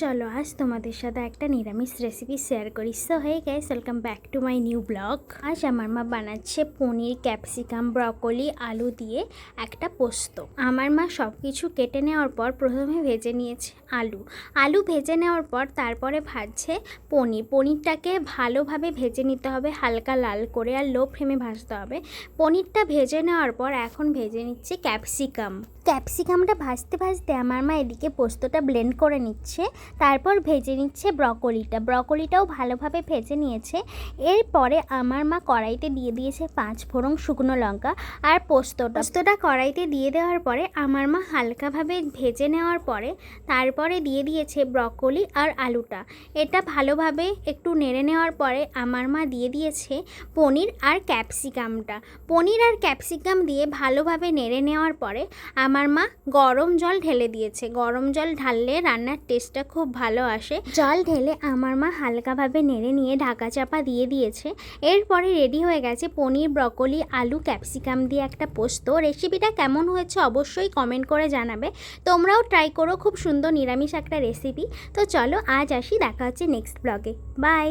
চলো আজ তোমাদের সাথে একটা নিরামিষ রেসিপি শেয়ার করি। So hey guys, welcome back to my new blog. আজ আমার মা বানাচ্ছে পনির, ক্যাপসিকাম, ব্রকলি, আলু দিয়ে একটা পোস্ত। আমার মা সব কিছু কেটে নেওয়ার পর প্রথমে ভেজে নিয়েছে আলু ভেজে নেওয়ার পর তারপরে ভাজছে পনিরটাকে ভালোভাবে ভেজে নিতে হবে, হালকা লাল করে, আর লো ফ্লেমে ভাজতে হবে। পনিরটা ভেজে নেওয়ার পর এখন ভেজে নিচ্ছে ক্যাপসিকামটা ভাজতে ভাজতে আমার মা এদিকে পোস্তটা ব্লেন্ড করে নিচ্ছে। তারপর ভেজে নিচ্ছে ব্রকলিটাও ভালোভাবে ভেজে নিয়েছে। এরপরে আমার মা কড়াইতে দিয়ে দিয়েছে 5 ফোড়ন শুকনো লঙ্কা আর পোস্তটা কড়াইতে দিয়ে দেওয়ার পরে আমার মা হালকাভাবে ভেজে নেওয়ার পরে তারপরে দিয়ে দিয়েছে ব্রকলি আর আলুটা। এটা ভালোভাবে একটু নেড়ে নেওয়ার পরে আমার মা দিয়ে দিয়েছে পনির আর ক্যাপসিকাম দিয়ে ভালোভাবে নেড়ে নেওয়ার পরে আমার মা গরম জল ঢেলে দিয়েছে। গরম জল ঢাললে রান্নার টেস্টটা খুব ভালো আসে। জল ঢেলে আমার মা হালকাভাবে নেড়ে নিয়ে ঢাকা চাপা দিয়ে দিয়েছে। এরপরে রেডি হয়ে গেছে পনির, ব্রকলি, আলু, ক্যাপসিকাম দিয়ে একটা পোস্ত। রেসিপিটা কেমন হয়েছে অবশ্যই কমেন্ট করে জানাবে। তোমরাও ট্রাই করো, খুব সুন্দর নিরামিষ একটা রেসিপি। তো চলো আজ আসি, দেখা হচ্ছে নেক্সট ব্লগে। বাই।